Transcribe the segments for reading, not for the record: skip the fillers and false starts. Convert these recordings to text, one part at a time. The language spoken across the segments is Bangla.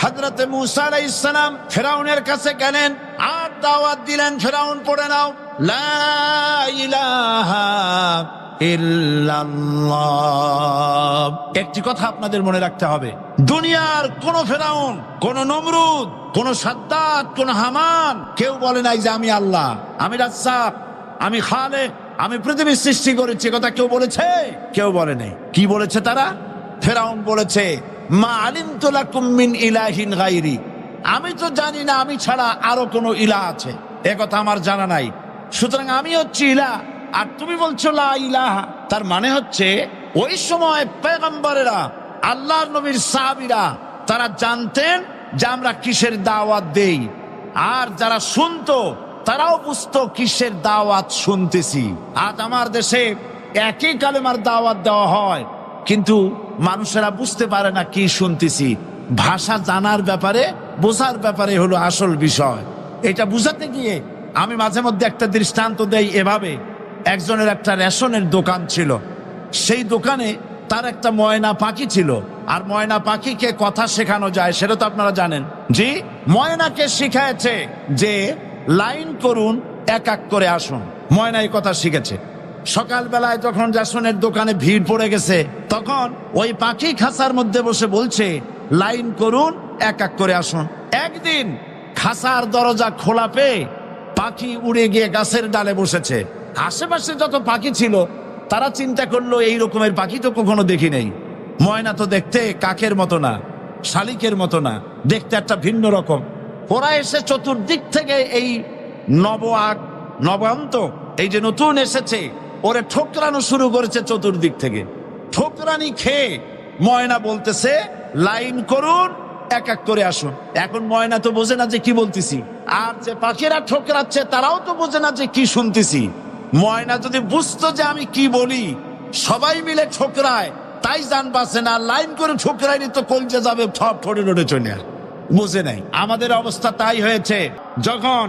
হযরতে মূসা আলাইহিস সালাম ফেরাউনের কাছে গেলেন আর দাওয়াত দিলেন, ফেরাউন পড়ে নাও লা ইলাহা ইল্লাল্লাহ। একটি কথা আপনাদের মনে রাখতে হবে, দুনিয়ার কোন ফেরাউন, কোন নমরুদ, কোন সাদ্দাত, কোন হামান কেউ বলে নাই যে আমি আল্লাহ, আমি রাজ্জাক, আমি খালেক, আমি পৃথিবীর সৃষ্টি করেছি। কথা কেউ বলেছে? কেউ বলে নাই। কি বলেছে তারা? ফেরাউন বলেছে মা আলিমতু লাকুম মিন ইলাহিন গায়রি, আমি তো জানি না আমি ছাড়া আরো কোনো ইলাহ আছে, এ কথা আমার জানা নাই, সুতরাং আমি হচ্ছি ইলাহ আর তুমি বলছো লা ইলাহা। তার মানে হচ্ছে ওই সময় পয়গম্বরেরা, আল্লাহর নবীর সাহাবীরা তারা জানতেন যে আমরা কিসের দাওয়াত দেই, আর যারা শুনতো তারাও বুঝতো কিসের দাওয়াত শুনতেছি। আজ আমার দেশে একই কালেমার দাওয়াত দেওয়া হয়, কিন্তু মানুষেরা বুঝতে পারে না কি শুনতেছি। ভাষা জানার ব্যাপারে, বোঝার ব্যাপারে হলো আসল বিষয়। এটা বুঝাতে গিয়ে আমি মাঝে মধ্যে একটা দৃষ্টান্ত দেই এভাবে। একজনের একটা রেশনের দোকান ছিল, সেই দোকানে তার একটা ময়না পাখি ছিল। আর ময়না পাখিকে কথা শেখানো যায় সেটা তো আপনারা জানেন। জি, ময়নাকে শিখায়েছে যে লাইন করুন, এক এক করে আসুন। ময়না এই কথা শিখেছে। সকালবেলায় যখন রেশনের দোকানে ভিড় পড়ে গেছে, তখন ওই পাখি খাঁচার মধ্যে বসে বলছে লাইন করুন, এক এক করে আসুন। একদিন খাঁচার দরজা খোলা পেয়ে পাখি উড়ে গিয়ে গাছের ডালে বসেছে। আশেপাশে যত পাখি ছিল তারা চিন্তা করলো এই রকমের পাখি তো কখনো দেখি নেই। ময়না তো দেখতে কাকের মতো না, শালিকের মতো না, দেখতে একটা ভিন্ন রকম। ওরা এসে চতুর্দিক থেকে এই নবান্ত, এই যে নতুন এসেছে, ওরে ঠোকরানো শুরু করেছে চতুর্দিক থেকে। ঠোকরানি খেয়ে ময়না বলতেছে লাইন করুন, এক এক করে আসুন। এখন ময়না তো বোঝে না যে কি বলতেছি, আর যে পাখিরা ঠোকরাচ্ছে তারাও তো বোঝে না যে কি শুনতেছি। ময়না যদি বুঝতো যে আমি কি বলি, সবাই মিলে ঠোকরায়, তাই জান বাঁচে না। লাইন করে ঠোকরাইনি তো কলজে যাবে, সব ঠোঁটে ঠোঁটে চলে বুঝে নাই। আমাদের অবস্থা তাই হয়েছে। যখন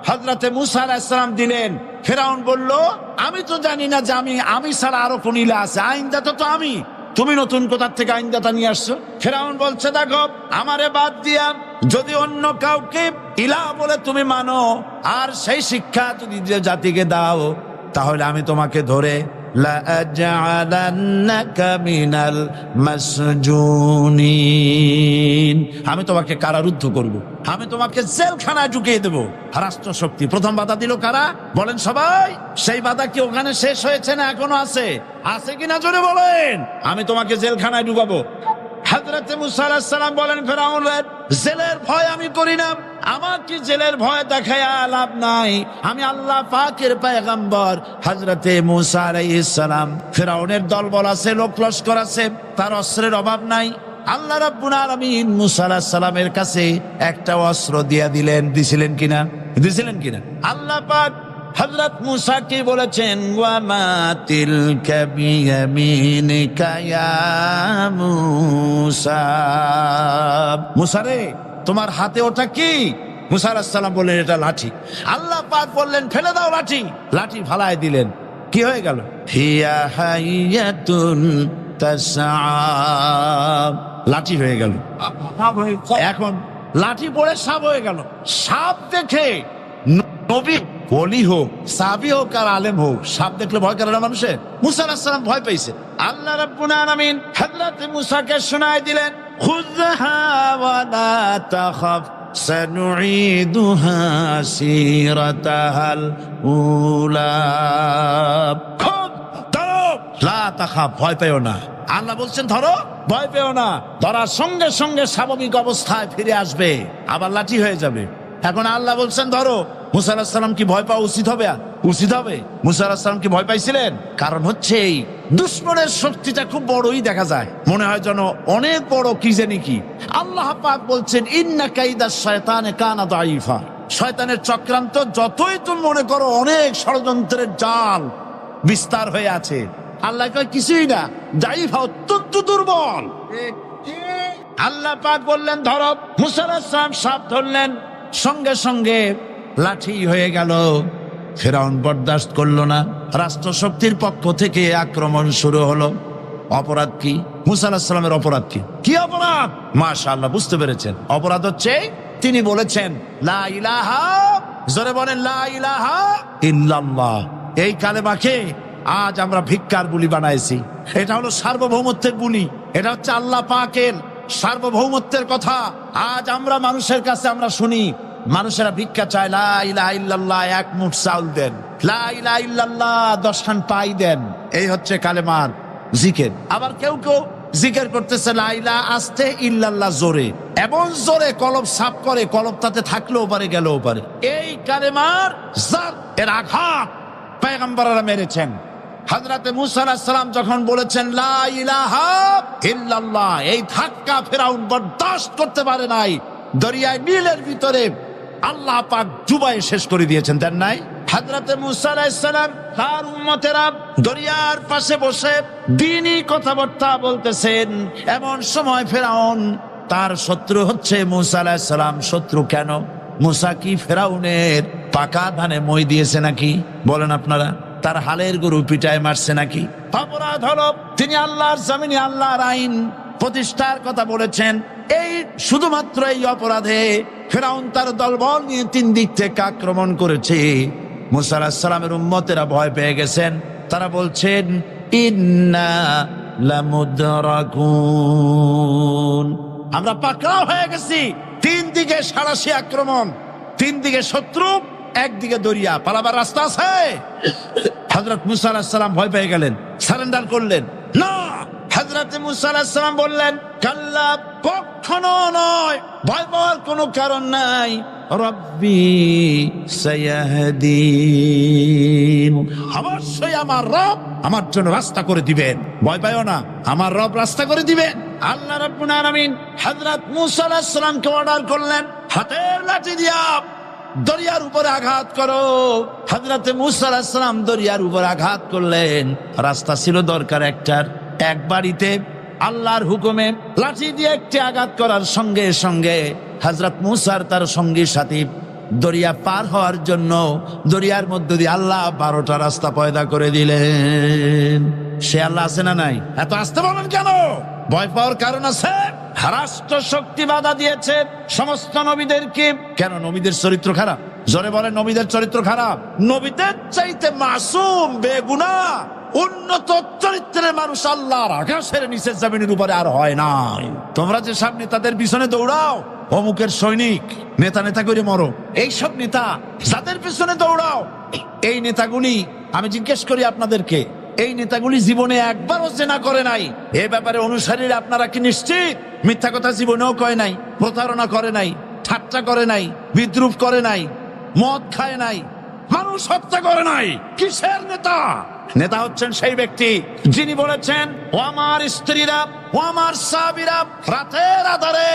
হযরতে মূসা আলাইহিস সালাম দিলেন, ফেরাউন বলল আমি তো জানি না যে আমি ছাড়া আরো কোন ইলাহ আছে, আইনদাতা তো আমি, তুমি নতুন কোথা থেকে আইনদাতা নিয়ে আসছো? ফেরাউন বলছে দেখো, আমারে বাদ দিয়া যদি অন্য কাউকে ইলাহ বলে তুমি মানো আর সেই শিক্ষা যদি যে জাতিকে দাও, তাহলে আমি তোমাকে ধরে লাআজআলান্নাকা মিনাল মাসজুনিন, আমি তোমাকে কারারুদ্ধ করব, আমি তোমাকে জেলখানায় ঢুকিয়ে দেব। রাষ্ট্র শক্তি প্রথম বাধা দিল কারা? বলেন সবাই। সেই বাধা কি ওখানে শেষ হয়েছে না এখনো আছে? আছে কিনা জোরে বলেন। আমি তোমাকে জেলখানায় ঢুকাবো। হযরতে মূসা আলাইহিস সালাম বলেন ফেরাউনের, জেলের ভয় আমি করি না, আমার কি জেলের ভয় দেখায়া লাভ নাই, আমি আল্লাহ পাকের পয়গম্বর হযরতে মূসা আলাইহিস সালাম। ফেরাউনের দলবল আছে, লোক লস্কর আছে, তার অস্ত্রের অভাব নাই। আল্লাহ রাব্বুল আলামিন মূসা আলাইহিস সালামের কাছে একটা অস্ত্র দিয়া দিলেন। দিছিলেন কিনা? আল্লাহ পাক হযরত মূসা কি বলেছেন, ওয়া মা তিলকা বিয়ামিনিকা ইয়া মূসা, মূসা রে তোমার হাতে ওটা কি? মূসা আলাইহিস সালাম বললেন এটা লাঠি। আল্লাহ পাক বললেন ফেলে দাও লাঠি। লাঠি ফালায় দিলেন। কি হয়ে গেল? হিয়া হাইয়াতুন তাসআ, লাঠি হয়ে গেল। এখন লাঠি পড়ে সাপ হয়ে গেল। সাপ দেখে নবী, ওলি হোক, সাহাবী হোক আর আলেম হোক, সাপ দেখলে ভয় করে না মানুষের? মূসা আলাইহিস সালাম ভয় পেয়েছে। আল্লাহ রাব্বুল আলামিন হযরত মূসাকে শোনায় দিলেন, খুযহা ওয়া লা তাখাফ সানুঈদুহা সিরাতাহাল উলা, খুব ধরো, লা তাখাফ, ভয় পেও না। আল্লাহ বলছেন ধরো, ভয় পেও না। ধরার সঙ্গে সঙ্গে স্বাভাবিক অবস্থায় ফিরে আসবে, আবার লাঠি হয়ে যাবে। এখন আল্লাহ বলছেন ধরো। মূসা আলাইহিস সালাম কি ভয় পাওয়া উচিত হবে? মূসা আলাইহিস সালাম কি ভয় পাইছিলেন? কারণ হচ্ছে এই দুশমনের শক্তিটা খুব বড়ই দেখা যায়, মনে হয় যেন অনেক বড় কি জানি কি। আল্লাহ পাক বলছেন ইন্না কাইদাশ শায়তানে কানা দাঈফা, শয়তানের চক্রান্ত যতই তুমি মনে করো অনেক ষড়যন্ত্রের জাল বিস্তার হয়ে আছে, আল্লাহ কয় কিছুই না, দাঈফা অত্যন্ত দুর্বল। আল্লাহ পাক বললেন ধরো। মূসা আলাইহিস সালাম সাপ ধরলেন, সঙ্গে সঙ্গে লাঠি হয়ে গেল। ফেরাউন বরদাস্ত করলো না। রাষ্ট্রশক্তির পক্ষ থেকে আক্রমণ শুরু হলো। অপরাধ কি? মুসা আলাইহিস সালামের অপরাধ কি? কি অপরাধ? মাশাআল্লাহ, বুঝতে পেরেছেন। অপরাধ হচ্ছে তিনি বলেছেন লা ইলাহা, জোরে বলেন লা ইলাহা ইল্লাল্লাহ। এই কালেমাকে আজ আমরা ভিক্ষার বুলি বানাইছি। এটা হলো সার্বভৌমত্বের বুলি, এটা হচ্ছে আল্লাহ পাকের সার্বভৌমত্বের কথা। আজ আমরা মানুষের কাছে আমরা শুনি, মানুষেরা ভিক্ষা চায়, লা ইলাহা ইল্লাল্লাহ, এক মুঠ চাউল দেন, লা ইলাহা ইল্লাল্লাহ 10 খান পাই দেন। এই হচ্ছে কালেমার জিকির। আবার কেউ কেউ জিকির করতেছে লা ইলাহা আস্তে, ইল্লাল্লাহ জোরে, এমন জোরে কলব সাফ করে, কলব তাতে থাকলেও পারে গেলেও পারে। এই কালেমার জাত, এর আঘাত পয়গম্বররা মেরেছেন। হযরতে মুসা আলাইহিস সালাম যখন বলেছেন লা ইলাহা ইল্লাল্লাহ, এই ধাক্কা ফেরাউন বরদাশত করতে পারে নাই। দরিয়ায় নীলের ভিতরে আল্লাহ পাক ডুবাই শেষ করে দিয়েছেন, দেন নাই? হযরতে মুসা আলাইহিস সালাম তার উম্মতেরা দরিয়ার পাশে বসে দ্বীনি কথাবার্তা বলতেছেন। এমন সময় ফেরাউন, তার শত্রু হচ্ছে মুসা আলাইহিস সালাম। শত্রু কেন? মুসা কি ফেরাউনের পাকা ধানে মই দিয়েছে নাকি? বলেন আপনারা। তার হালের গরু পিটায় মারছে নাকি? অপরাধ হলো তিনি আল্লাহর জমিনে আল্লাহর আইন প্রতিষ্ঠার কথা বলেছেন। এই শুধুমাত্র এই অপরাধে ফেরাউন তার দলবল নিয়ে 3 দিক থেকে আক্রমণ করেছে। মুসা আলাইহিস সালামের উম্মতেরা ভয় পেয়ে গেছেন। তারা বলছেন ইন্না লামুদরাকুন, আমরা পাকড়াও হয়ে গেছি। 3 দিকে সারাশি আক্রমণ, 3 দিকে শত্রু, একদিকে দরিয়া, পালাবার রাস্তা আছে? হযরত মুসা আলাইহিস সালাম ভয় পেয়ে গেলেন, সারেন্ডার করলেন না। হযরত মুসা আলাইহিস সালাম বললেন কাল্লা, কখনো নয়, ভয় পাওয়ার কোনো কারণ নাই। রব্বি সায়াহদিন, অবশ্যই আমার রব আমার জন্য রাস্তা করে দিবেন। ভয় পাইও না, আমার রব রাস্তা করে দিবেন। আল্লাহ রাব্বুল আলামিন হযরত মুসা আলাইহিস সালামকে অর্ডার করলেন, হাতের লাঠি দিয়া দরিয়ার উপরে আঘাত করো। হযরতে মুসা আলাইহিস সালাম দরিয়ার উপরে আঘাত করলেন। রাস্তা ছিল দরকার একটার, এক বাড়িতে আল্লাহর হুকুমে লাঠি দিয়ে একটি আঘাত করার সঙ্গে সঙ্গে হযরত মুসার তার সঙ্গী সাথী দরিয়া পার হওয়ার জন্য দরিয়ার মধ্য দিয়ে আল্লাহ 12টা রাস্তা পয়দা করে দিলেন। সে আল্লাহ আছে না নাই? এত আসতে বলেন কেন? ভয় পাওয়ার কারণ আছে। রাষ্ট্র শক্তি বাধা দিয়েছে সমস্ত নবীদেরকে। কেন? নবীদের চরিত্র খারাপ? জোরে বলেন, নবীদের চরিত্র খারাপ? নবীদের চাইতে মাসুম, বেগুনাহ, উন্নত চরিত্রের মানুষ আল্লাহর আকাশের নিচের জমিনের উপরে আর হয় না। তোমরা যে সব নেতাদের পিছনে দৌড়াও, অমুকের সৈনিক, নেতা নেতা করে মরো, এইসব নেতা যাদের পিছনে দৌড়াও, এই নেতাগুলি, আমি জিজ্ঞেস করি আপনাদেরকে, এই নেতাগুলি জীবনে একবারও জেনা করে নাই? এ ব্যাপারে অনুসারীরা আপনারা কি নিশ্চিত? মিথ্যা কথা জীবনেও কয় নাই, প্রতারণা করে নাই, ঠাট্টা করে নাই, বিদ্রুপ করে নাই, মদ খায় নাই, মানুষ হত্যা করে নাই। কিসের নেতা? নেতা হচ্ছেন সেই ব্যক্তি যিনি বলেছেন, ও আমার স্ত্রীরা, ও আমার সাহাবীরা, রাতের আধারে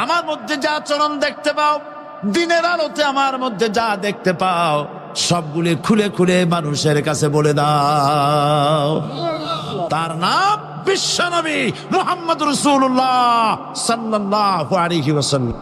আমার মধ্যে যা আচরণ দেখতে পাও, দিনের আলোতে আমার মধ্যে যা দেখতে পাও, সবগুলি খুলে খুলে মানুষের কাছে বলে দাও। তার নাম বিশ্বনবী মুহাম্মদ রাসূলুল্লাহ সাল্লাল্লাহু আলাইহি ওয়াসাল্লাম।